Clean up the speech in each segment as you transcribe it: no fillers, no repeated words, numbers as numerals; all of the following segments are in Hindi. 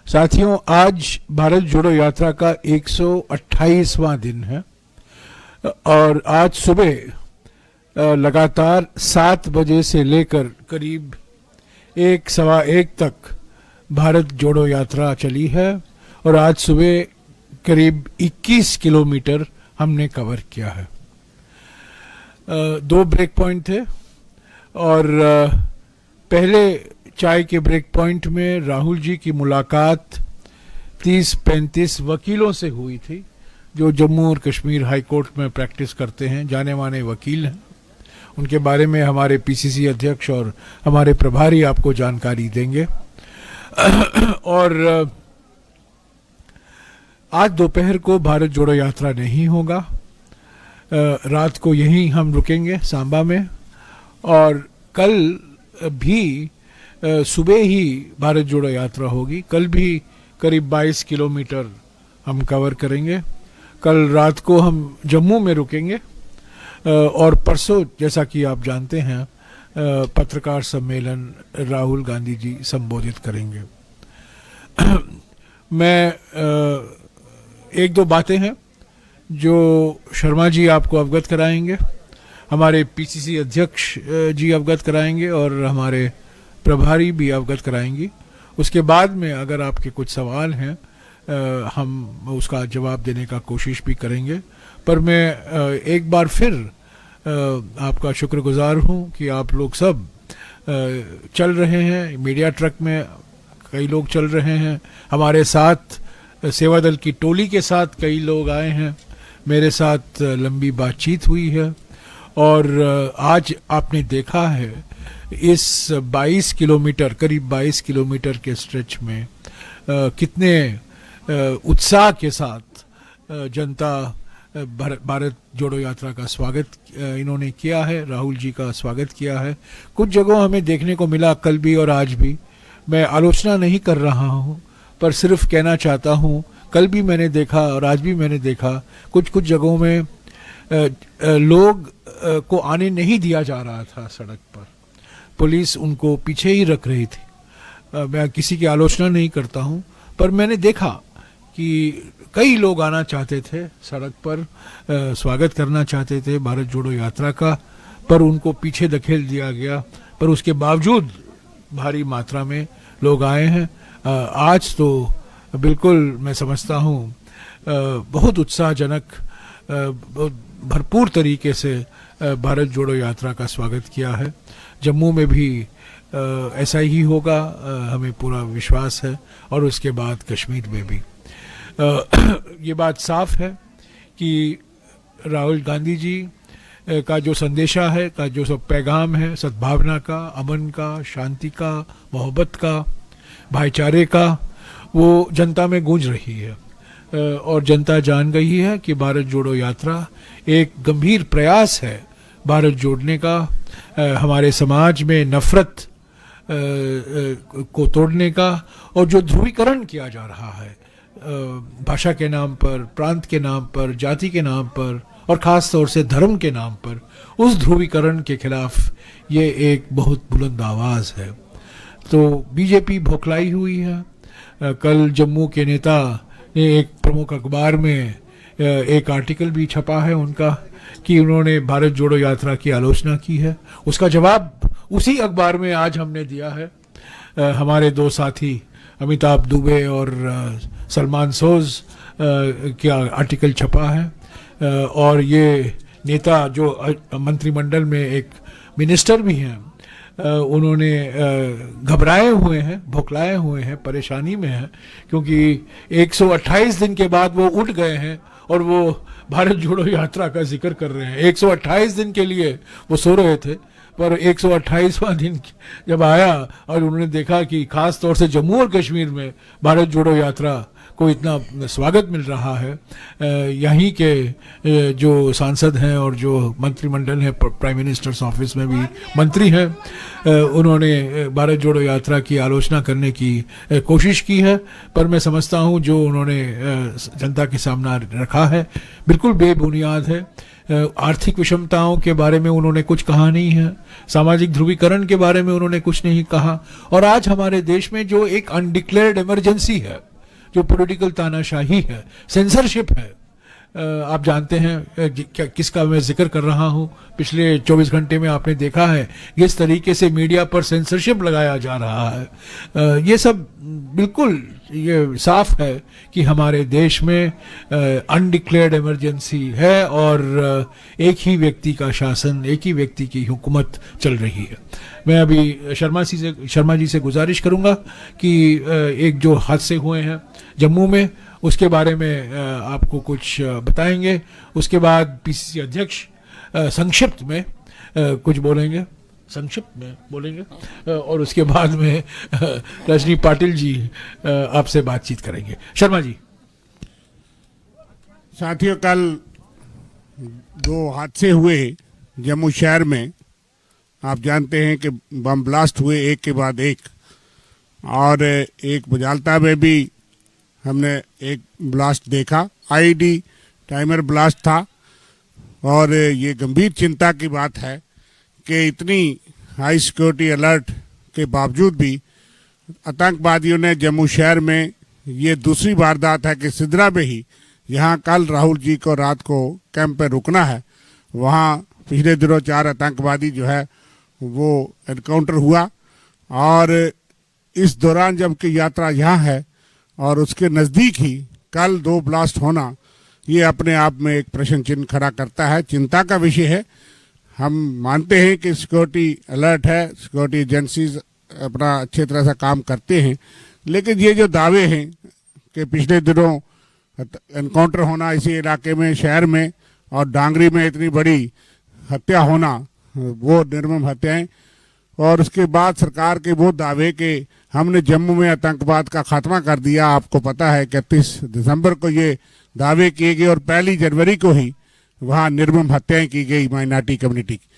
साथियों, आज भारत जोड़ो यात्रा का 128वां दिन है और आज सुबह लगातार 7 बजे से लेकर करीब 1 सवा 1 तक भारत जोड़ो यात्रा चली है और आज सुबह करीब 21 किलोमीटर हमने कवर किया है। 2 ब्रेक पॉइंट थे और पहले चाय के ब्रेक पॉइंट में राहुल जी की मुलाकात 30-35 वकीलों से हुई थी जो जम्मू और कश्मीर हाई कोर्ट में प्रैक्टिस करते हैं, जाने माने वकील हैं। उनके बारे में हमारे पीसीसी अध्यक्ष और हमारे प्रभारी आपको जानकारी देंगे। और आज दोपहर को भारत जोड़ो यात्रा नहीं होगा, रात को यहीं हम रुकेंगे सांबा में और कल भी सुबह ही भारत जोड़ो यात्रा होगी। कल भी करीब 22 किलोमीटर हम कवर करेंगे। कल रात को हम जम्मू में रुकेंगे और परसों जैसा कि आप जानते हैं पत्रकार सम्मेलन राहुल गांधी जी संबोधित करेंगे। मैं 1-2 बातें हैं जो शर्मा जी आपको अवगत कराएंगे, हमारे पीसीसी अध्यक्ष जी अवगत कराएंगे और हमारे प्रभारी भी अवगत कराएंगी। उसके बाद में अगर आपके कुछ सवाल हैं हम उसका जवाब देने का कोशिश भी करेंगे। पर मैं एक बार फिर आपका शुक्रगुजार हूं कि आप लोग सब चल रहे हैं। मीडिया ट्रक में कई लोग चल रहे हैं, हमारे साथ सेवा दल की टोली के साथ कई लोग आए हैं, मेरे साथ लंबी बातचीत हुई है और आज आपने देखा है इस 22 किलोमीटर करीब 22 किलोमीटर के स्ट्रेच में कितने उत्साह के साथ जनता भारत जोड़ो यात्रा का स्वागत इन्होंने किया है, राहुल जी का स्वागत किया है। कुछ जगहों हमें देखने को मिला कल भी और आज भी। मैं आलोचना नहीं कर रहा हूँ पर सिर्फ कहना चाहता हूँ, कल भी मैंने देखा और आज भी मैंने देखा कुछ जगहों में लोग को आने नहीं दिया जा रहा था सड़क पर, पुलिस उनको पीछे ही रख रही थी। मैं किसी की आलोचना नहीं करता हूँ पर मैंने देखा कि कई लोग आना चाहते थे सड़क पर, स्वागत करना चाहते थे भारत जोड़ो यात्रा का, पर उनको पीछे धकेल दिया गया। पर उसके बावजूद भारी मात्रा में लोग आए हैं। आज तो बिल्कुल मैं समझता हूँ बहुत उत्साहजनक भरपूर तरीके से भारत जोड़ो यात्रा का स्वागत किया है। जम्मू में भी ऐसा ही होगा, हमें पूरा विश्वास है और उसके बाद कश्मीर में भी। ये बात साफ है कि राहुल गांधी जी का जो संदेशा है, का जो सब पैगाम है सद्भावना का, अमन का, शांति का, मोहब्बत का, भाईचारे का, वो जनता में गूंज रही है और जनता जान गई है कि भारत जोड़ो यात्रा एक गंभीर प्रयास है भारत जोड़ने का, हमारे समाज में नफरत को तोड़ने का। और जो ध्रुवीकरण किया जा रहा है भाषा के नाम पर, प्रांत के नाम पर, जाति के नाम पर और ख़ास तौर से धर्म के नाम पर, उस ध्रुवीकरण के खिलाफ ये एक बहुत बुलंद आवाज़ है। तो बीजेपी भौखलाई हुई है। कल जम्मू के नेता ने एक प्रमुख अखबार में एक आर्टिकल भी छपा है उनका कि उन्होंने भारत जोड़ो यात्रा की आलोचना की है। उसका जवाब उसी अखबार में आज हमने दिया है। हमारे 2 साथी अमिताभ दुबे और सलमान सोज का आर्टिकल छपा है और ये नेता जो मंत्रिमंडल में एक मिनिस्टर भी हैं, उन्होंने घबराए हुए हैं, भौखलाए हुए हैं, परेशानी में हैं क्योंकि 128 दिन के बाद वो उठ गए हैं और वो भारत जोड़ो यात्रा का जिक्र कर रहे हैं। 128 दिन के लिए वो सो रहे थे पर 128वां दिन जब आया और उन्होंने देखा कि खास तौर से जम्मू और कश्मीर में भारत जोड़ो यात्रा को इतना स्वागत मिल रहा है, यहीं के जो सांसद हैं और जो मंत्रिमंडल है, प्राइम मिनिस्टर्स ऑफिस में भी मंत्री हैं, उन्होंने भारत जोड़ो यात्रा की आलोचना करने की कोशिश की है। पर मैं समझता हूं जो उन्होंने जनता के सामने रखा है बिल्कुल बेबुनियाद है। आर्थिक विषमताओं के बारे में उन्होंने कुछ कहा नहीं है, सामाजिक ध्रुवीकरण के बारे में उन्होंने कुछ नहीं कहा। और आज हमारे देश में जो एक अनडिक्लेयर्ड इमरजेंसी है, जो पॉलिटिकल तानाशाही है, सेंसरशिप है, आप जानते हैं किसका मैं जिक्र कर रहा हूं। पिछले 24 घंटे में आपने देखा है किस तरीके से मीडिया पर सेंसरशिप लगाया जा रहा है। ये सब बिल्कुल ये साफ है कि हमारे देश में अनडिक्लेयर्ड इमरजेंसी है और एक ही व्यक्ति का शासन, एक ही व्यक्ति की हुकूमत चल रही है। मैं अभी शर्मा जी से गुजारिश करूंगा कि एक जो हादसे हुए हैं जम्मू में, उसके बारे में आपको कुछ बताएंगे। उसके बाद पीसीसी अध्यक्ष संक्षिप्त में कुछ बोलेंगे, और उसके बाद में रजनी पाटिल जी आपसे बातचीत करेंगे। शर्मा जी। साथियों, कल 2 हादसे हुए जम्मू शहर में। आप जानते हैं कि बम ब्लास्ट हुए एक के बाद एक, और एक बुजालता में भी हमने एक ब्लास्ट देखा। आईडी टाइमर ब्लास्ट था, और ये गंभीर चिंता की बात है कि इतनी हाई सिक्योरिटी अलर्ट के बावजूद भी आतंकवादियों ने जम्मू शहर में, ये दूसरी वारदात है कि सिदरा में ही, यहाँ कल राहुल जी को रात को कैंप पे रुकना है, वहाँ पिछले दिनों 4 आतंकवादी जो है वो एनकाउंटर हुआ। और इस दौरान जबकि यात्रा यहाँ है और उसके नज़दीक ही कल 2 ब्लास्ट होना, ये अपने आप में एक प्रश्न चिन्ह खड़ा करता है, चिंता का विषय है। हम मानते हैं कि सिक्योरिटी अलर्ट है, सिक्योरिटी एजेंसीज अपना अच्छी तरह से काम करते हैं, लेकिन ये जो दावे हैं कि पिछले दिनों एनकाउंटर होना इसी इलाके में, शहर में, और डांगरी में इतनी बड़ी हत्या होना, वो निर्मम हत्याएं, और उसके बाद सरकार के वो दावे कि हमने जम्मू में आतंकवाद का खात्मा कर दिया। आपको पता है 31 दिसंबर को ये दावे किए गए और 1 जनवरी को ही वहाँ निर्मम हत्याएं की गई माइनॉरिटी कम्युनिटी की।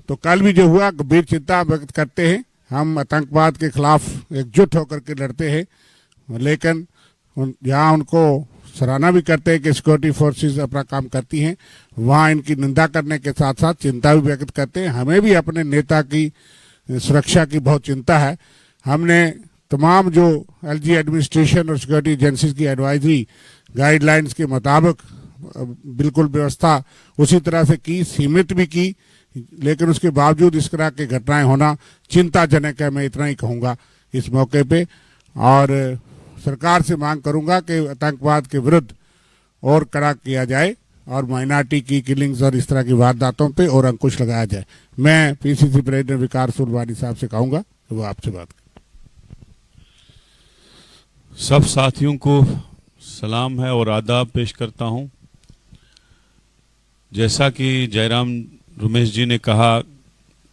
तो कल भी जो हुआ, गंभीर चिंता व्यक्त करते हैं। हम आतंकवाद के खिलाफ एकजुट होकर के लड़ते हैं, लेकिन यहाँ उनको सराहना भी करते हैं कि सिक्योरिटी फोर्सेस अपना काम करती हैं, वहाँ इनकी निंदा करने के साथ साथ चिंता भी व्यक्त करते हैं। हमें भी अपने नेता की सुरक्षा की बहुत चिंता है। हमने तमाम जो एलजी एडमिनिस्ट्रेशन और सिक्योरिटी एजेंसीज की एडवाइजरी गाइडलाइंस के मुताबिक बिल्कुल व्यवस्था उसी तरह से की, सीमित भी की, लेकिन उसके बावजूद इस तरह की घटनाएं होना चिंताजनक है। मैं इतना ही कहूँगा इस मौके पे, और सरकार से मांग करूँगा कि आतंकवाद के विरुद्ध और कड़ा किया जाए और माइनॉरिटी की किलिंग्स और इस तरह की वारदातों पे और अंकुश लगाया जाए। मैं पीसीसी प्रेसिडेंट विकास सुरवानी साहब से कहूँगा वो आपसे बात करें। सब साथियों को सलाम है और आदाब पेश करता हूं। जैसा कि जयराम रमेश जी ने कहा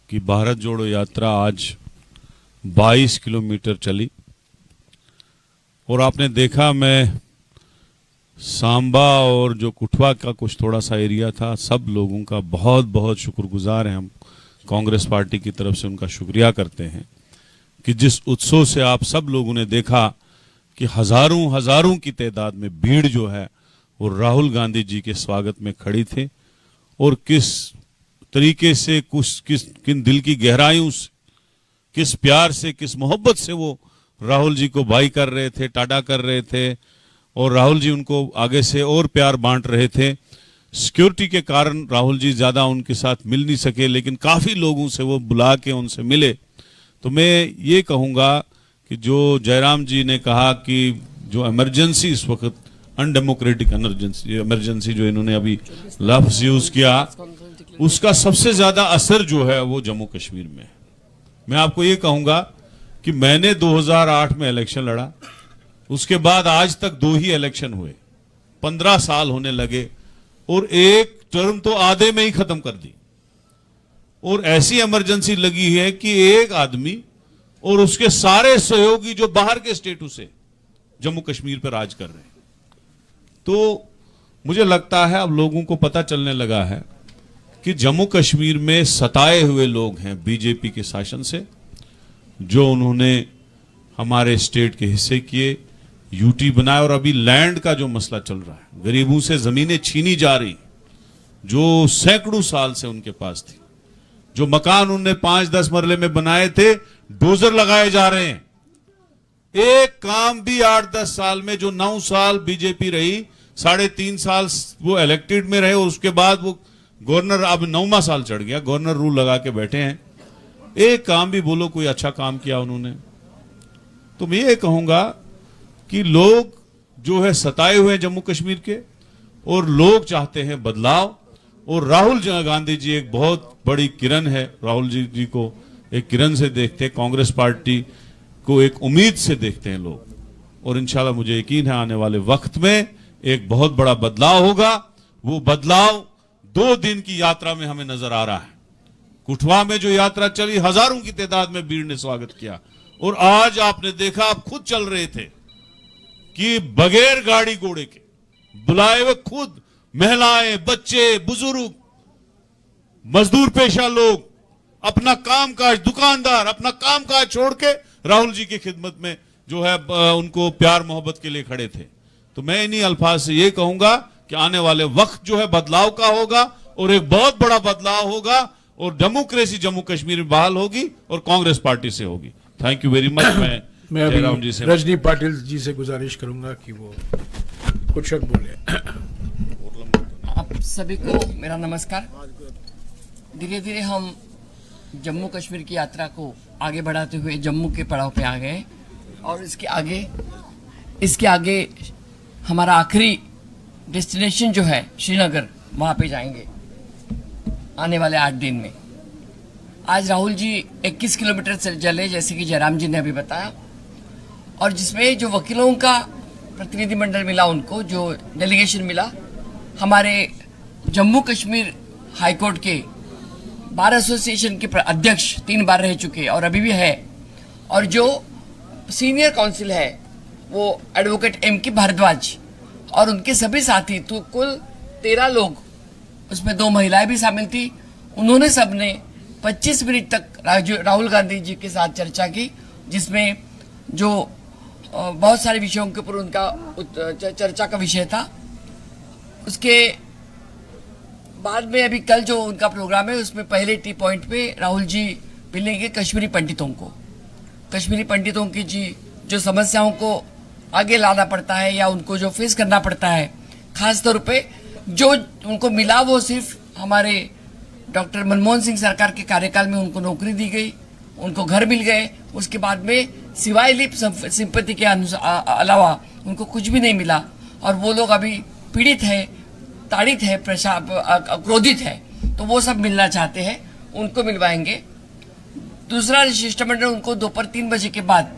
कि भारत जोड़ो यात्रा आज 22 किलोमीटर चली, और आपने देखा मैं सांबा और जो कुठवा का कुछ थोड़ा सा एरिया था, सब लोगों का बहुत बहुत शुक्रगुजार हैं। हम कांग्रेस पार्टी की तरफ से उनका शुक्रिया करते हैं कि जिस उत्सव से आप सब लोगों ने देखा कि हजारों की तादाद में भीड़ जो है वो राहुल गांधी जी के स्वागत में खड़ी थे, और किस तरीके से किन दिल की गहराइयों से, किस प्यार से, किस मोहब्बत से वो राहुल जी को भाई कर रहे थे, टाटा कर रहे थे, और राहुल जी उनको आगे से और प्यार बांट रहे थे। सिक्योरिटी के कारण राहुल जी ज्यादा उनके साथ मिल नहीं सके, लेकिन काफी लोगों से वो बुला के उनसे मिले। तो मैं ये कहूँगा कि जो जयराम जी ने कहा कि जो इमरजेंसी इस वक्त अनडेमोक्रेटिक इमरजेंसी जो इन्होंने अभी लफ्ज यूज किया, उसका सबसे ज्यादा असर जो है वो जम्मू कश्मीर में है। मैं आपको ये कहूँगा कि मैंने 2008 में इलेक्शन लड़ा, उसके बाद आज तक 2 ही इलेक्शन हुए, 15 साल होने लगे, और एक टर्म तो आधे में ही खत्म कर दी, और ऐसी इमरजेंसी लगी है कि एक आदमी और उसके सारे सहयोगी जो बाहर के स्टेटों से जम्मू कश्मीर पर राज कर रहे हैं। तो मुझे लगता है अब लोगों को पता चलने लगा है कि जम्मू कश्मीर में सताए हुए लोग हैं बीजेपी के शासन से, जो उन्होंने हमारे स्टेट के हिस्से किए, यूटी बनाए, और अभी लैंड का जो मसला चल रहा है, गरीबों से जमीनें छीनी जा रही, जो सैकड़ों साल से उनके पास थी। जो मकान उनने 5-10 मरले में बनाए थे, डोजर लगाए जा रहे हैं। एक काम भी 8-10 साल में, जो 9 साल बीजेपी रही, 3.5 साल वो इलेक्टेड में रहे और उसके बाद वो गवर्नर, अब 9वां साल चढ़ गया, गवर्नर रूल लगा के बैठे हैं। एक काम भी बोलो कोई अच्छा काम किया उन्होंने? तो मैं ये कहूंगा कि लोग जो है सताए हुए हैं जम्मू कश्मीर के, और लोग चाहते हैं बदलाव। और राहुल गांधी जी एक बहुत बड़ी किरण है। राहुल जी को एक किरण से देखते हैं, कांग्रेस पार्टी को एक उम्मीद से देखते हैं लोग। और इंशाल्लाह मुझे यकीन है आने वाले वक्त में एक बहुत बड़ा बदलाव होगा। वो बदलाव 2 दिन की यात्रा में हमें नजर आ रहा है। कुठवा में जो यात्रा चली, हजारों की तादाद में भीड़ ने स्वागत किया, और आज आपने देखा, आप खुद चल रहे थे कि बगैर गाड़ी घोड़े के बुलाए हुए खुद महिलाएं, बच्चे, बुजुर्ग, मजदूर पेशा लोग अपना कामकाज, दुकानदार अपना कामकाज छोड़ के राहुल जी की खिदमत में जो है उनको प्यार मोहब्बत के लिए खड़े थे। तो मैं इन्हीं अल्फाज से ये कहूंगा कि आने वाले वक्त जो है बदलाव का होगा, और एक बहुत बड़ा बदलाव होगा, और डेमोक्रेसी जम्मू कश्मीर में बहाल होगी और कांग्रेस पार्टी से होगी। Thank you very much. मैं जयराम जी से, रजनी पाटिल जी से गुजारिश करूंगा कि वो कुछ शब्द बोले। आप सभी को मेरा नमस्कार। धीरे धीरे हम जम्मू कश्मीर की यात्रा को आगे बढ़ाते हुए जम्मू के पड़ाव पे आ गए, और इसके आगे हमारा आखिरी डेस्टिनेशन जो है श्रीनगर, वहाँ पे जाएंगे आने वाले 8 दिन में। आज राहुल जी 21 किलोमीटर चले, जैसे कि जयराम जी ने अभी बताया, और जिसमें जो वकीलों का प्रतिनिधिमंडल मिला, उनको जो डेलीगेशन मिला, हमारे जम्मू कश्मीर हाईकोर्ट के बार एसोसिएशन के अध्यक्ष 3 बार रह चुके और अभी भी है, और जो सीनियर काउंसिल है वो एडवोकेट M.K. भारद्वाज और उनके सभी साथी, तो कुल 13 लोग, उसमें 2 महिलाएं भी शामिल थी। उन्होंने सबने 25 मिनट तक राहुल गांधी जी के साथ चर्चा की, जिसमें जो बहुत सारे विषयों के ऊपर उनका चर्चा का विषय था। उसके बाद में अभी कल जो उनका प्रोग्राम है, उसमें पहले टी पॉइंट पे राहुल जी मिलेंगे कश्मीरी पंडितों को। कश्मीरी पंडितों की जो समस्याओं को आगे लाना पड़ता है या उनको जो फेस करना पड़ता है, खास तौर पे जो उनको मिला वो सिर्फ हमारे डॉक्टर मनमोहन सिंह सरकार के कार्यकाल में उनको नौकरी दी गई, उनको घर मिल गए, उसके बाद में सिवाय लिप सिंपत्ति के अलावा उनको कुछ भी नहीं मिला, और वो लोग अभी पीड़ित है, ताड़ित है, क्रोधित है। तो वो सब मिलना चाहते हैं, उनको मिलवाएंगे। दूसरा शिष्टमंडल उनको दोपहर 3 बजे के बाद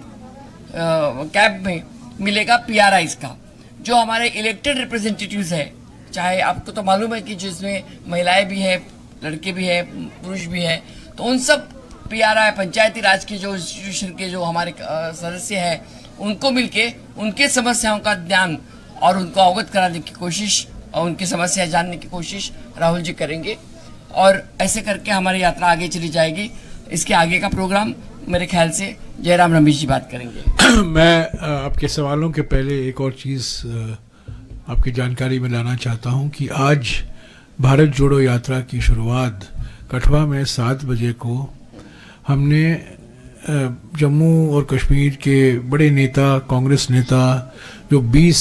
कैंप में मिलेगा PRIs का, जो हमारे इलेक्टेड रिप्रेजेंटेटिव्स है। चाहे आपको तो मालूम है कि जिसमें महिलाएं भी है, लड़के भी है, पुरुष भी है, तो उन सब PRI पंचायती राज के जो इंस्टीट्यूशन के जो हमारे सदस्य हैं, उनको मिलके उनके समस्याओं का ध्यान और उनको अवगत कराने की कोशिश और उनकी समस्या जानने की कोशिश राहुल जी करेंगे, और ऐसे करके हमारी यात्रा आगे चली जाएगी। इसके आगे का प्रोग्राम मेरे ख्याल से जयराम रमेश जी बात करेंगे। मैं आपके सवालों के पहले एक और चीज़ आपकी जानकारी में लाना चाहता हूं कि आज भारत जोड़ो यात्रा की शुरुआत कठवा में 7 बजे को हमने जम्मू और कश्मीर के बड़े नेता, कांग्रेस नेता, जो 20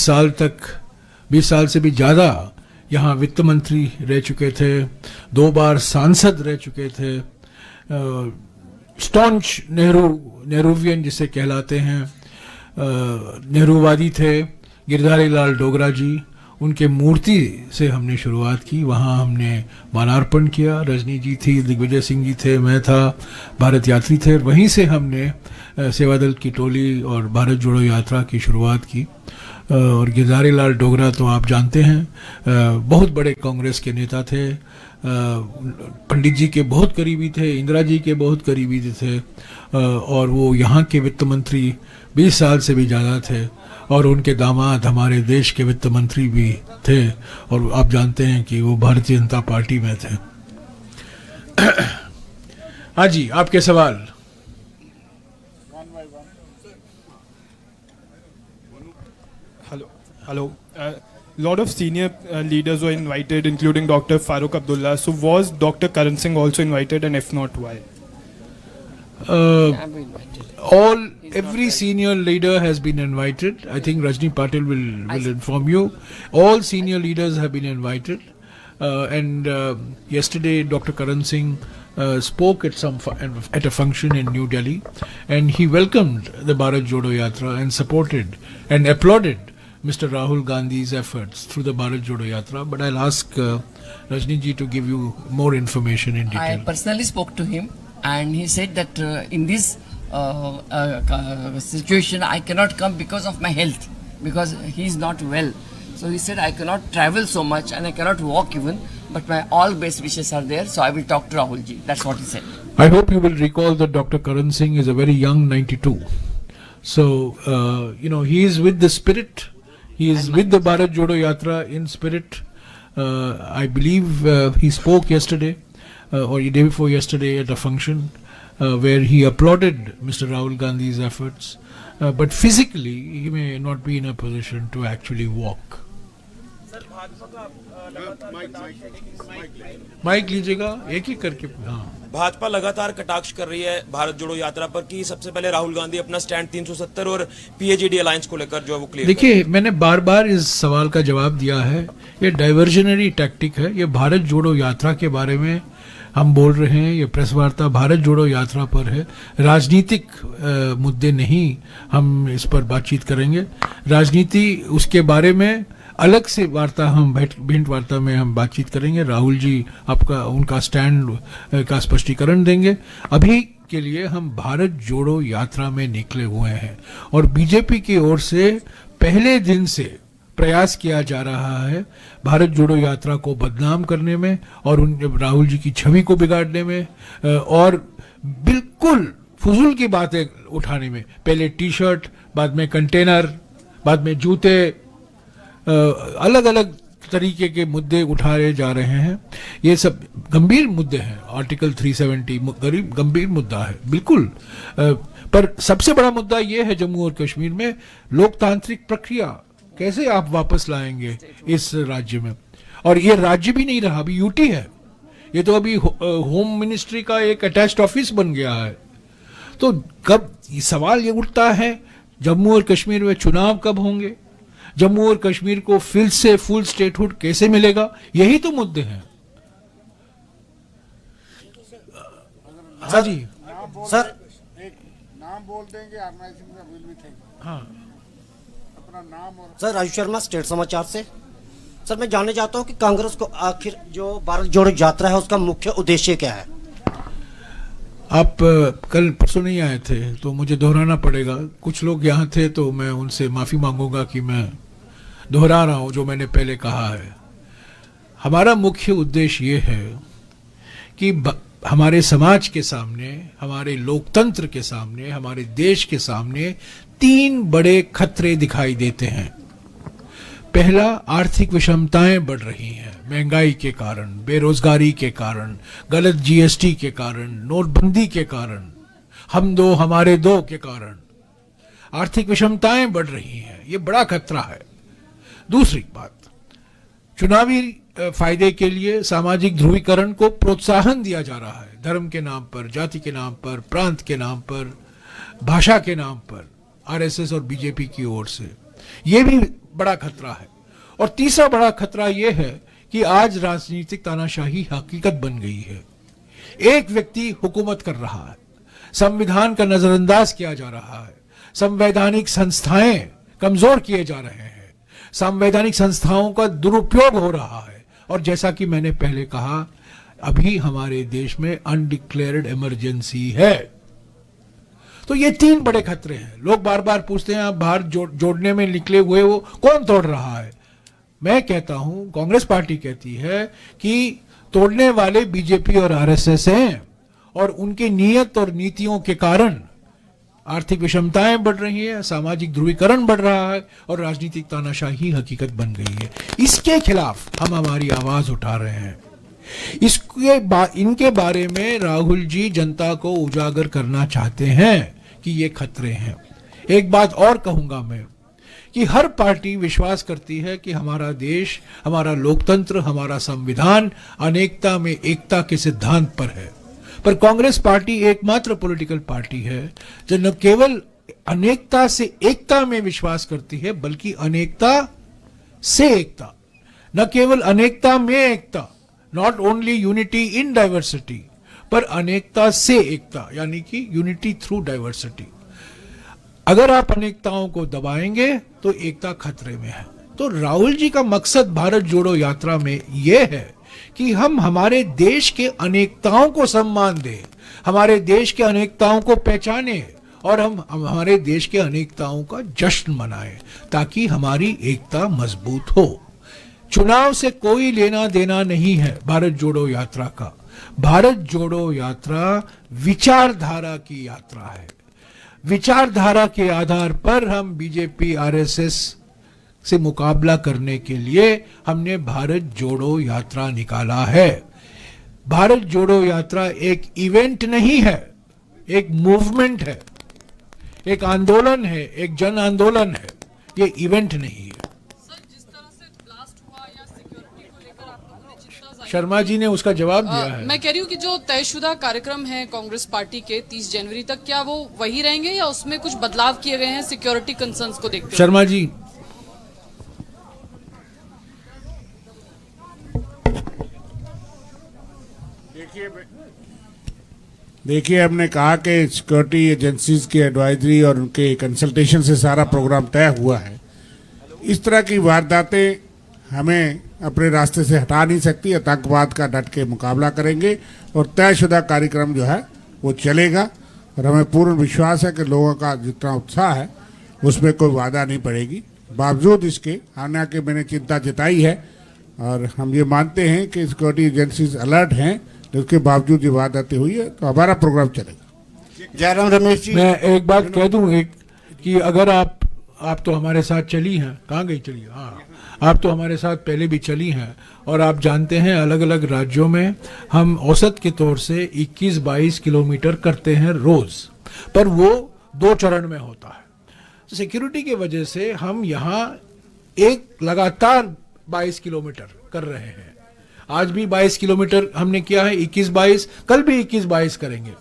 साल से भी ज़्यादा यहाँ वित्त मंत्री रह चुके थे, 2 बार सांसद रह चुके थे, स्टॉन्च नेहरूवियन जिसे कहलाते हैं, नेहरूवादी थे, गिरधारी लाल डोगरा जी, उनके मूर्ति से हमने शुरुआत की। वहाँ हमने माल्यार्पण किया। रजनी जी थी, दिग्विजय सिंह जी थे, मैं था, भारत यात्री थे। वहीं से हमने सेवादल की टोली और भारत जोड़ो यात्रा की शुरुआत की। और गिरधारी लाल डोगरा तो आप जानते हैं, बहुत बड़े कांग्रेस के नेता थे, पंडित जी के बहुत करीबी थे, इंदिरा जी के बहुत करीबी थे, और वो यहाँ के वित्त मंत्री 20 साल से भी ज़्यादा थे, और उनके दामाद हमारे देश के वित्त मंत्री भी थे, और आप जानते हैं कि वो भारतीय जनता पार्टी में थे। हाँ जी, आपके सवाल। Hello, lot of senior leaders were invited, including Dr. Farooq Abdullah. So was Dr. Karan Singh also invited, and if not, why? I'm invited. Every senior leader has been invited. I think Rajni Patil will inform you. All senior leaders have been invited. And yesterday Dr. Karan Singh spoke at a function in New Delhi, and he welcomed the Bharat Jodo Yatra and supported and applauded Mr. Rahul Gandhi's efforts through the Bharat Jodo Yatra. But I'll ask Rajni ji to give you more information in I detail. personally spoke to him, and he said that in this situation I cannot come because of my health, because he is not well. So he said I cannot travel so much and I cannot walk even, but my all best wishes are there, so I will talk to Rahul ji. That's what he said. I hope you will recall that Dr. Karan Singh is a very young 92. So, he is with the spirit. He is with the Bharat Jodo Yatra in spirit. I believe he spoke yesterday or the day before yesterday at a function where he applauded Mr. Rahul Gandhi's efforts. But physically, he may not be in a position to actually walk. Mike लीजिएगा एक एक करके. हाँ, भाजपा लगातार कटाक्ष कर रही है भारत जोड़ो यात्रा पर कि सबसे पहले राहुल गांधी अपना स्टैंड 370 और पीएचडी अलायंस को लेकर जो है वो क्लियर देखिए, मैंने बार बार इस सवाल का जवाब दिया है. ये डाइवर्जनरी टैक्टिक है. ये भारत जोड़ो यात्रा के बारे में हम बोल रहे हैं. ये प्रेस वार्ता भारत जोड़ो यात्रा पर है. राजनीतिक मुद्दे नहीं हम इस पर बातचीत करेंगे. राजनीति उसके बारे में अलग से वार्ता हम भेंट वार्ता में हम बातचीत करेंगे. राहुल जी उनका स्टैंड का स्पष्टीकरण देंगे. अभी के लिए हम भारत जोड़ो यात्रा में निकले हुए हैं और बीजेपी की ओर से पहले दिन से प्रयास किया जा रहा है भारत जोड़ो यात्रा को बदनाम करने में और राहुल जी की छवि को बिगाड़ने में और बिल्कुल फजूल की बातें उठाने में. पहले टी शर्ट, बाद में कंटेनर, बाद में जूते, अलग अलग तरीके के मुद्दे उठाए जा रहे हैं. ये सब गंभीर मुद्दे हैं. आर्टिकल 370 गंभीर मुद्दा है बिल्कुल. पर सबसे बड़ा मुद्दा ये है जम्मू और कश्मीर में लोकतांत्रिक प्रक्रिया कैसे आप वापस लाएंगे इस राज्य में. और ये राज्य भी नहीं रहा, अभी यूटी है. ये तो अभी होम मिनिस्ट्री का एक अटैच्ड ऑफिस बन गया है. तो कब ये सवाल ये उठता है जम्मू और कश्मीर में चुनाव कब होंगे, जम्मू और कश्मीर को फिर से फुल स्टेटहुड कैसे मिलेगा. यही तो मुद्दे हैं. हाँ जी सर, एक नाम बोल देंगे ऑर्गेनाइजेशन का विल बी थिंक. हाँ अपना नाम और सर, राजू शर्मा, स्टेट समाचार से. सर, मैं जानना चाहता हूं कि कांग्रेस को आखिर जो भारत जोड़ो यात्रा है उसका मुख्य उद्देश्य क्या है. आप कल परसों नहीं आए थे तो मुझे दोहराना पड़ेगा. कुछ लोग यहाँ थे तो मैं उनसे माफ़ी मांगूंगा कि मैं दोहरा रहा हूँ जो मैंने पहले कहा है. हमारा मुख्य उद्देश्य ये है कि हमारे समाज के सामने, हमारे लोकतंत्र के सामने, हमारे देश के सामने 3 बड़े खतरे दिखाई देते हैं. पहला, आर्थिक विषमताएं बढ़ रही हैं महंगाई के कारण, बेरोजगारी के कारण, गलत जीएसटी के कारण, नोटबंदी के कारण, हम दो हमारे दो के कारण आर्थिक विषमताएं बढ़ रही हैं. ये बड़ा खतरा है. दूसरी बात, चुनावी फायदे के लिए सामाजिक ध्रुवीकरण को प्रोत्साहन दिया जा रहा है. धर्म के नाम पर, जाति के नाम पर, प्रांत के नाम पर, भाषा के नाम पर, आरएसएस और बीजेपी की ओर से. ये भी बड़ा खतरा है. और तीसरा बड़ा खतरा यह है कि आज राजनीतिक तानाशाही हकीकत बन गई है. एक व्यक्ति हुकूमत कर रहा है, संविधान का नजरअंदाज किया जा रहा है, संवैधानिक संस्थाएं कमजोर किए जा रहे हैं, संवैधानिक संस्थाओं का दुरुपयोग हो रहा है. और जैसा कि मैंने पहले कहा, अभी हमारे देश में अनडिक्लेयर्ड इमरजेंसी है. तो ये 3 बड़े खतरे हैं. लोग बार बार पूछते हैं आप भारत जोड़ने में निकले हुए वो कौन तोड़ रहा है. मैं कहता हूं, कांग्रेस पार्टी कहती है कि तोड़ने वाले बीजेपी और आरएसएस हैं और उनकी नीयत और नीतियों के कारण आर्थिक विषमताएं बढ़ रही है, सामाजिक ध्रुवीकरण बढ़ रहा है और राजनीतिक तानाशाही हकीकत बन गई है. इसके खिलाफ हम हमारी आवाज उठा रहे हैं. इनके बारे में राहुल जी जनता को उजागर करना चाहते हैं कि ये खतरे हैं. एक बात और कहूंगा मैं कि हर पार्टी विश्वास करती है कि हमारा देश, हमारा लोकतंत्र, हमारा संविधान अनेकता में एकता के सिद्धांत पर है। पर कांग्रेस पार्टी एकमात्र पॉलिटिकल पार्टी है जो न केवल अनेकता से एकता में विश्वास करती है, बल्कि अनेकता से एकता, न केवल अनेकता में एकता, not only unity in diversity, पर अनेकता से एकता, यानी कि यूनिटी थ्रू डाइवर्सिटी। अगर आप अनेकताओं को दबाएंगे तो एकता खतरे में है। तो राहुल जी का मकसद भारत जोड़ो यात्रा में यह है कि हम हमारे देश के अनेकताओं को सम्मान दें, हमारे देश के अनेकताओं को पहचाने और हम हमारे देश के अनेकताओं का जश्न मनाएं, ताकि हमारी एकता मजबूत हो। चुनाव से कोई लेना देना नहीं है भारत जोड़ो यात्रा का। भारत जोड़ो यात्रा विचारधारा की यात्रा है। विचारधारा के आधार पर हम बीजेपी आरएसएस से मुकाबला करने के लिए हमने भारत जोड़ो यात्रा निकाला है। भारत जोड़ो यात्रा एक इवेंट नहीं है, एक मूवमेंट है, एक आंदोलन है, एक जन आंदोलन है, ये इवेंट नहीं है। शर्मा जी ने उसका जवाब दिया है। मैं कह रही हूँ कि जो तयशुदा कार्यक्रम है कांग्रेस पार्टी के 30 जनवरी तक, क्या वो वही रहेंगे या उसमें कुछ बदलाव किए गए हैं सिक्योरिटी कंसर्न्स को देखते हुए? शर्मा जी, देखिए हमने कहा कि सिक्योरिटी एजेंसीज की एडवाइजरी और उनके कंसल्टेशन से सारा प्रोग्राम तय हुआ है। इस तरह की वारदातें हमें अपने रास्ते से हटा नहीं सकती। आतंकवाद का डट के मुकाबला करेंगे और तयशुदा कार्यक्रम जो है वो चलेगा, और हमें पूर्ण विश्वास है कि लोगों का जितना उत्साह है उसमें कोई बाधा नहीं पड़ेगी। बावजूद इसके आने के मैंने चिंता जताई है और हम ये मानते हैं कि सिक्योरिटी एजेंसीज अलर्ट हैं, उसके बावजूद ये वारदातें हुई है तो हमारा प्रोग्राम चलेगा। जयराम रमेश जी, मैं एक बात कह दूं कि अगर आप तो हमारे साथ चली हैं, कहाँ गई चली? हाँ, आप तो हमारे साथ पहले भी चली हैं और आप जानते हैं अलग अलग राज्यों में हम औसत के तौर से 21-22 किलोमीटर करते हैं रोज, पर वो 2 चरण में होता है। सिक्योरिटी की वजह से हम यहाँ एक लगातार 22 किलोमीटर कर रहे हैं। आज भी 22 किलोमीटर हमने किया है, 21-22, कल भी 21-22 करेंगे।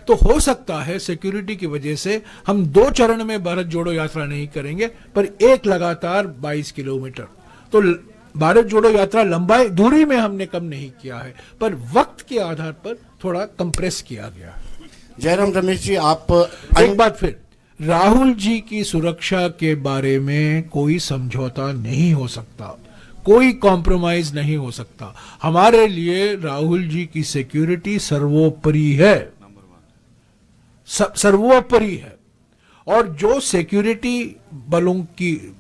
तो हो सकता है सिक्योरिटी की वजह से हम 2 चरण में भारत जोड़ो यात्रा नहीं करेंगे, पर एक लगातार 22 किलोमीटर। तो भारत जोड़ो यात्रा लंबाई दूरी में हमने कम नहीं किया है, पर वक्त के आधार पर थोड़ा कंप्रेस किया गया है। जयराम रमेश जी, आप एक बात फिर, राहुल जी की सुरक्षा के बारे में कोई समझौता नहीं हो सकता, कोई कॉम्प्रोमाइज नहीं हो सकता। हमारे लिए राहुल जी की सिक्योरिटी सर्वोपरि है, सर्वोपरि है। और जो सिक्योरिटी बलों की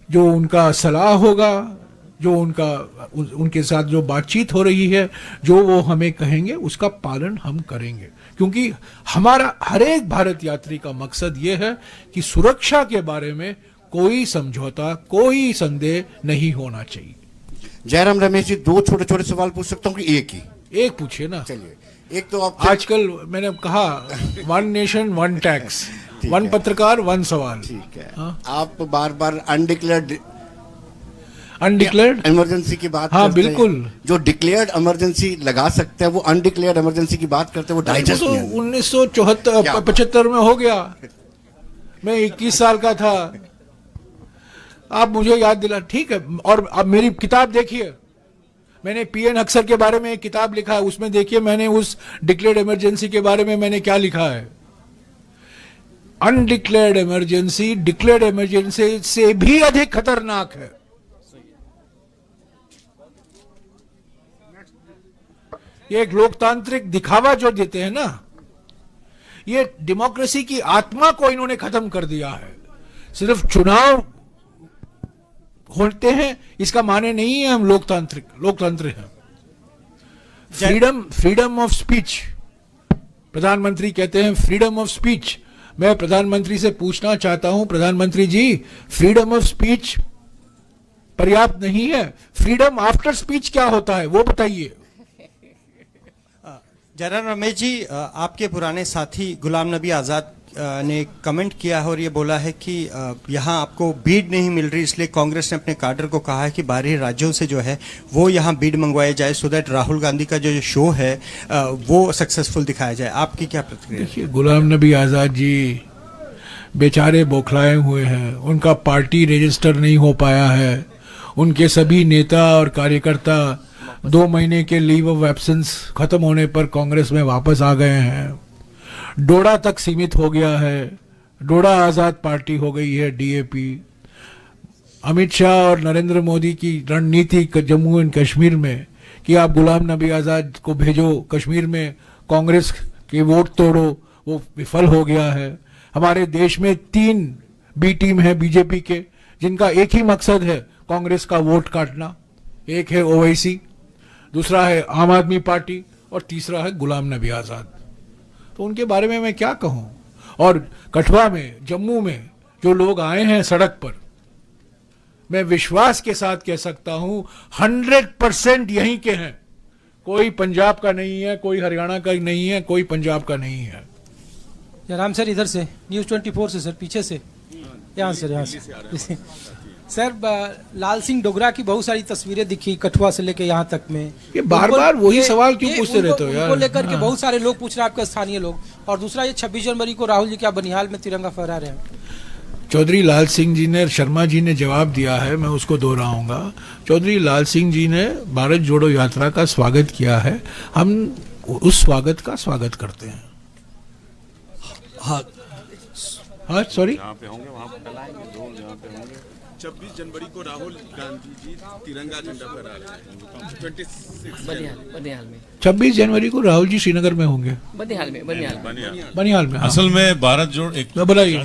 जो उनका सलाह होगा, जो उनके साथ जो बातचीत हो रही है, जो वो हमें कहेंगे उसका पालन हम करेंगे, क्योंकि हमारा हर एक भारत यात्री का मकसद ये है कि सुरक्षा के बारे में कोई समझौता, कोई संदेह नहीं होना चाहिए। जयराम रमेश जी, 2 छोटे छोटे सवाल पूछ सकता हूँ कि एक ही? एक पूछिए ना। चलिए, एक तो आप आजकल मैंने कहा 1 नेशन 1 टैक्स, 1 पत्रकार 1 सवाल। ठीक है। हाँ? आप बार बार अनडिक्लेयर्ड इमरजेंसी की बात हाँ, करते हैं। बिल्कुल। जो डिक्लेयर्ड इमरजेंसी लगा सकते हैं वो अनडिक्लेयर्ड इमरजेंसी की बात करते हैं, वो डाइजेस्ट तो नहीं है। 1975 में हो गया, मैं 21 साल का था, आप मुझे याद दिला, ठीक है। और अब मेरी किताब देखिए, मैंने पीएन अक्सर के बारे में एक किताब लिखा है, उसमें देखिए मैंने उस डिक्लेयर्ड इमरजेंसी के बारे में मैंने क्या लिखा है। अनडिक्लेयर्ड इमरजेंसी डिक्लेयर्ड इमरजेंसी से भी अधिक खतरनाक है। ये एक लोकतांत्रिक दिखावा जो देते हैं ना, ये डेमोक्रेसी की आत्मा को इन्होंने खत्म कर दिया है। सिर्फ चुनाव होते हैं इसका माने नहीं है हम लोकतंत्र हैं। फ्रीडम ऑफ स्पीच, प्रधानमंत्री कहते हैं फ्रीडम ऑफ स्पीच। मैं प्रधानमंत्री से पूछना चाहता हूं, प्रधानमंत्री जी, फ्रीडम ऑफ स्पीच पर्याप्त नहीं है, फ्रीडम आफ्टर स्पीच क्या होता है वो बताइए। जयराम रमेश जी, आपके पुराने साथी गुलाम नबी आज़ाद ने कमेंट किया है और ये बोला है कि यहाँ आपको बीड नहीं मिल रही, इसलिए कांग्रेस ने अपने काडर को कहा है कि बाहरी राज्यों से जो है वो यहाँ बीड मंगवाए जाए, सो दैट राहुल गांधी का जो शो है वो सक्सेसफुल दिखाया जाए। आपकी क्या प्रतिक्रिया? देखिए, गुलाम नबी आज़ाद जी बेचारे बौखलाए हुए हैं, उनका पार्टी रजिस्टर नहीं हो पाया है, उनके सभी नेता और कार्यकर्ता 2 महीने के लीव ऑफ एब्सेंस खत्म होने पर कांग्रेस में वापस आ गए हैं। डोडा तक सीमित हो गया है, डोडा आज़ाद पार्टी हो गई है डीएपी। अमित शाह और नरेंद्र मोदी की रणनीति जम्मू एंड कश्मीर में कि आप गुलाम नबी आज़ाद को भेजो कश्मीर में, कांग्रेस के वोट तोड़ो, वो विफल हो गया है। हमारे देश में 3 बी टीम है बीजेपी के, जिनका एक ही मकसद है कांग्रेस का वोट काटना। एक है ओवैसी, दूसरा है आम आदमी पार्टी और तीसरा है गुलाम नबी आज़ाद। तो उनके बारे में मैं क्या कहूं। और कठुआ में, जम्मू में जो लोग आए हैं सड़क पर, मैं विश्वास के साथ कह सकता हूं 100% यहीं के हैं। कोई पंजाब का नहीं है, कोई हरियाणा का नहीं है, कोई पंजाब का नहीं है। राम सर इधर से, न्यूज़ 24 से सर, पीछे से, यहाँ से सर। लाल सिंह डोगरा की बहुत सारी तस्वीरें दिखी कठुआ से लेके यहाँ तक में। ये बार बार वही सवाल क्यों पूछते रहते हो यार? उनको लेकर के बहुत सारे लोग पूछ रहे हैं, आपके स्थानीय लोग। और दूसरा, ये 26 जनवरी को राहुल जी क्या बनिहाल में तिरंगा फहरा रहे हैं? चौधरी लाल सिंह जी ने, शर्मा जी ने जवाब दिया है, मैं उसको दोहराऊंगा। चौधरी लाल सिंह जी ने भारत जोड़ो यात्रा का स्वागत किया है, हम उस स्वागत का स्वागत करते हैं। हाँ सॉरी, 26 जनवरी को राहुल गांधी जी तिरंगा झंडा फहरा रहे हैं। बनिहाल में 26 जनवरी को राहुल जी श्रीनगर में होंगे, बनिहाल में। असल में भारत जोड़ो एक बताइए,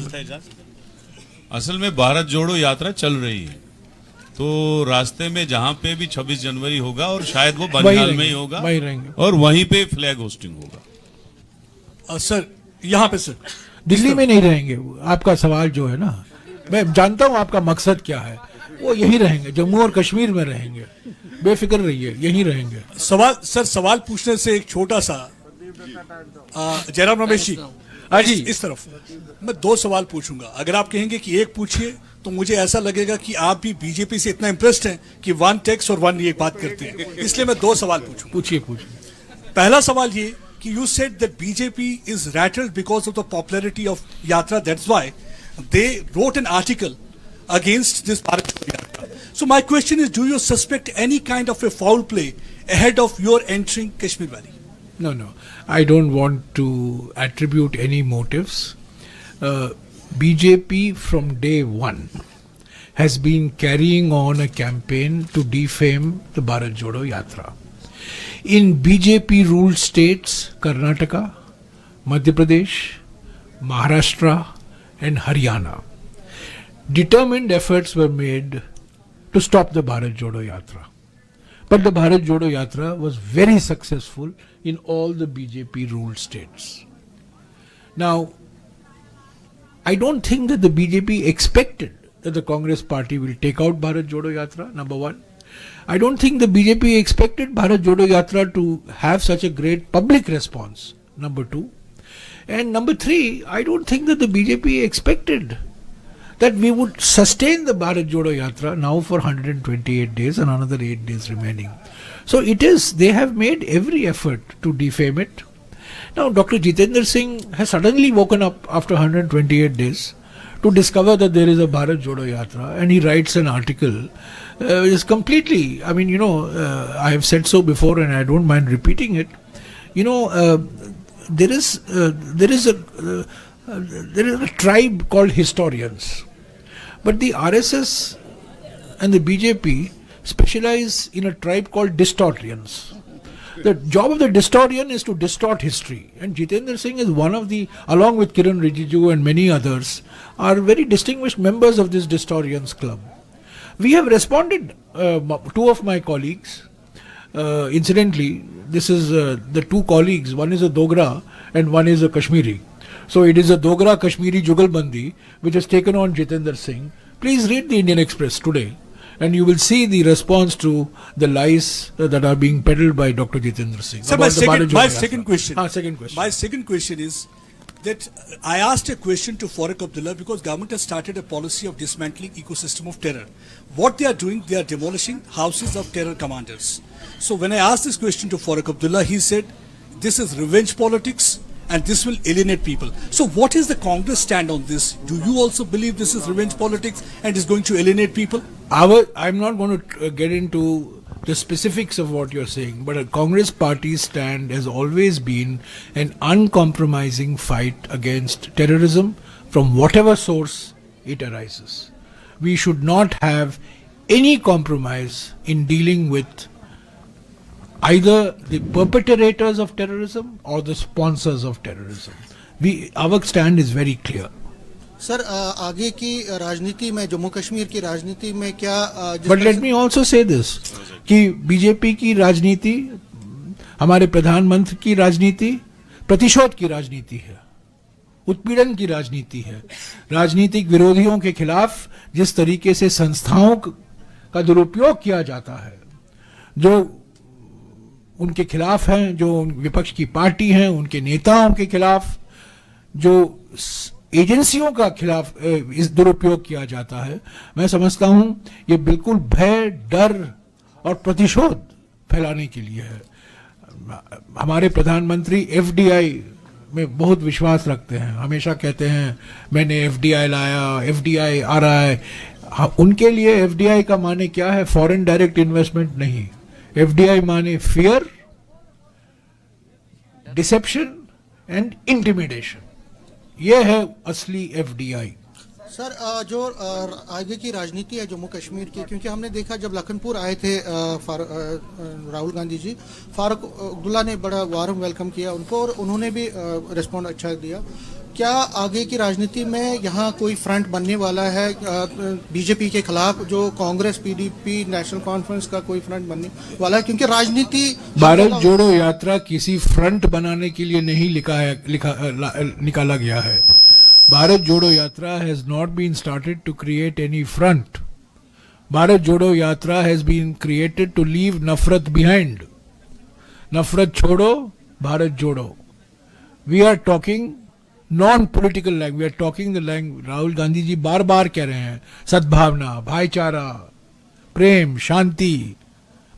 असल में भारत जोड़ो यात्रा चल रही है, तो रास्ते में जहाँ पे भी 26 जनवरी होगा और शायद वो बनिहाल में ही होगा, वहीं रहेंगे और वहीं पे फ्लैग होस्टिंग होगा। सर यहाँ पे, सर दिल्ली में नहीं रहेंगे। आपका सवाल जो है ना, मैं जानता हूं आपका मकसद क्या है, वो यहीं रहेंगे, जम्मू और कश्मीर में रहेंगे, बेफिक्र रहिए, यहीं रहेंगे। सवाल पूछने से एक छोटा सा, जयराम रमेश जी, जी इस तरफ मैं 2 सवाल पूछूंगा। अगर आप कहेंगे कि एक पूछिए तो मुझे ऐसा लगेगा कि आप भी बीजेपी से इतना इंप्रेस्ड हैं कि 1 टेक्स्ट और 1 ये बात करते हैं, इसलिए मैं 2 सवाल पूछूंगा। पूछिए। पहला सवाल ये कि you said that BJP is rattled because of the popularity of Yatra. That's why they wrote an article against this Bharat Jodo Yatra. So my question is, do you suspect any kind of a foul play ahead of your entering Kashmir Valley? No, I don't want to attribute any motives. BJP from day one has been carrying on a campaign to defame the Bharat Jodo Yatra. In BJP ruled states, Karnataka, Madhya Pradesh, Maharashtra and Haryana, determined efforts were made to stop the Bharat Jodo Yatra. But the Bharat Jodo Yatra was very successful in all the BJP ruled states. Now, I don't think that the BJP expected that the Congress party will take out Bharat Jodo Yatra, number one. I don't think the BJP expected Bharat Jodo Yatra to have such a great public response, number two. And number three, I don't think that the BJP expected that we would sustain the Bharat Jodo Yatra now for 128 days and another 8 days remaining. So they have made every effort to defame it. Now, Dr. Jitendra Singh has suddenly woken up after 128 days to discover that there is a Bharat Jodo Yatra, and he writes an article. Is completely, I mean, I have said so before and I don't mind repeating it. There is a tribe called historians, but the RSS and the BJP specialize in a tribe called distortians. The job of the distortion is to distort history, and Jitendra Singh is one of the, along with Kiran Rijiju and many others, are very distinguished members of this distortions club. We have responded, 2 of my colleagues, incidentally, this is the 2 colleagues, one is a Dogra and one is a Kashmiri. So it is a Dogra Kashmiri Jugalbandi which has taken on Jitendra Singh. Please read the Indian Express today and you will see the response to the lies that are being peddled by Dr. Jitendra Singh. So my second question. Second question. My second question is, that I asked a question to Farooq Abdullah because government has started a policy of dismantling ecosystem of terror. What they are doing, they are demolishing houses of terror commanders. So when I asked this question to Farooq Abdullah, he said, this is revenge politics and this will alienate people. So what is the Congress stand on this? Do you also believe this is revenge politics and is going to alienate people? I'm not going to get into the specifics of what you're saying, but a Congress party's stand has always been an uncompromising fight against terrorism from whatever source it arises. We should not have any compromise in dealing with either the perpetrators of terrorism or the sponsors of terrorism. Our stand is very clear. Sir आगे की राजनीति में जम्मू कश्मीर की राजनीति में क्या but let me also say this कि बीजेपी की राजनीति, हमारे प्रधानमंत्री की राजनीति प्रतिशोध की राजनीति है, उत्पीड़न की राजनीति है। राजनीतिक विरोधियों के खिलाफ जिस तरीके से संस्थाओं का दुरुपयोग किया जाता है, जो उनके खिलाफ हैं, जो विपक्ष की पार्टी हैं, उनके नेताओं के खिलाफ जो एजेंसियों का खिलाफ इस दुरुपयोग किया जाता है, मैं समझता हूं ये बिल्कुल भय, डर और प्रतिशोध फैलाने के लिए है। हमारे प्रधानमंत्री एफडीआई में बहुत विश्वास रखते हैं, हमेशा कहते हैं मैंने एफडीआई लाया, एफडीआई आ रहा है। उनके लिए एफडीआई का माने क्या है? फॉरेन डायरेक्ट इन्वेस्टमेंट नहीं, एफडीआई माने फियर, डिसेप्शन एंड इंटिमिडेशन। ये है असली एफडीआई। सर जो आगे की राजनीति है जम्मू कश्मीर की, क्योंकि हमने देखा जब लखनपुर आए थे राहुल गांधी जी, फारूक अब्दुल्ला ने बड़ा वार्म वेलकम किया उनको और उन्होंने भी रिस्पॉन्ड अच्छा दिया। क्या आगे की राजनीति में यहाँ कोई फ्रंट बनने वाला है बीजेपी के खिलाफ, जो कांग्रेस, पीडीपी, नेशनल कॉन्फ्रेंस का कोई फ्रंट बनने वाला है? क्योंकि राजनीति भारत जोड़ो यात्रा किसी फ्रंट बनाने के लिए नहीं निकाला गया है। Bharat Jodo Yatra has not been started to create any front. Bharat Jodo Yatra has been created to leave नफरत बिहाइंड। नफरत छोड़ो, भारत जोड़ो। We are talking non political language, we are talking the language. Rahul Gandhi ji बार बार कह रहे हैं सद्भावना, भाईचारा, प्रेम, शांति,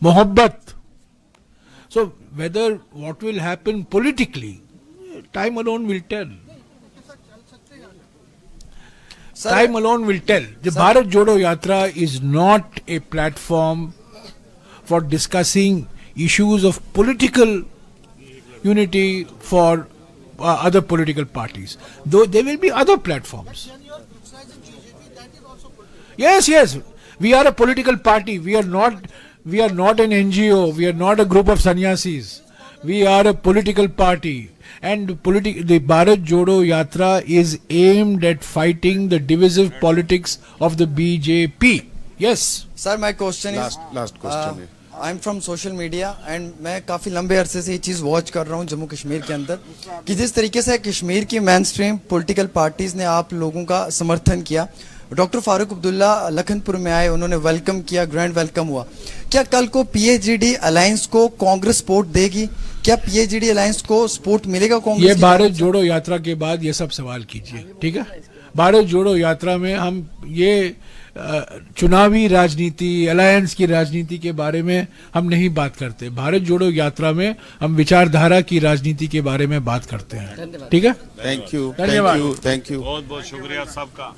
मोहब्बत। So whether what will happen politically, time alone will tell. Time alone will tell. The Bharat Jodo Yatra is not a platform for discussing issues of political unity for other political parties. Though there will be other platforms. Yes. We are a political party. We are not an NGO. We are not a group of sannyasis. We are a political party. And the Bharat Jodo Yatra is aimed at fighting the divisive politics of the BJP. Yes. Sir, my question is last question. I'm from social media and मैं काफ़ी लंबे अरसे से ये चीज़ वॉच कर रहा हूँ जम्मू कश्मीर के अंदर कि जिस तरीके से कश्मीर की मेन स्ट्रीम पॉलिटिकल पार्टीज़ ने आप लोगों का समर्थन किया। डॉक्टर फारूक अब्दुल्ला लखनपुर में आए, उन्होंने वेलकम किया, ग्रैंड वेलकम हुआ। क्या कल को पीएचडी अलायंस को कांग्रेस सपोर्ट देगी? क्या पीएचडी अलायंस को सपोर्ट मिलेगा कांग्रेस? ये भारत जोड़ो यात्रा के बाद ये सब सवाल कीजिए, ठीक है? भारत जोड़ो यात्रा में हम ये चुनावी राजनीति, अलायंस की राजनीति के बारे में हम नहीं बात करते। भारत जोड़ो यात्रा में हम विचारधारा की राजनीति के बारे में बात करते हैं, ठीक है? थैंक यू, धन्यवाद, थैंक यू। बहुत बहुत शुक्रिया सबका।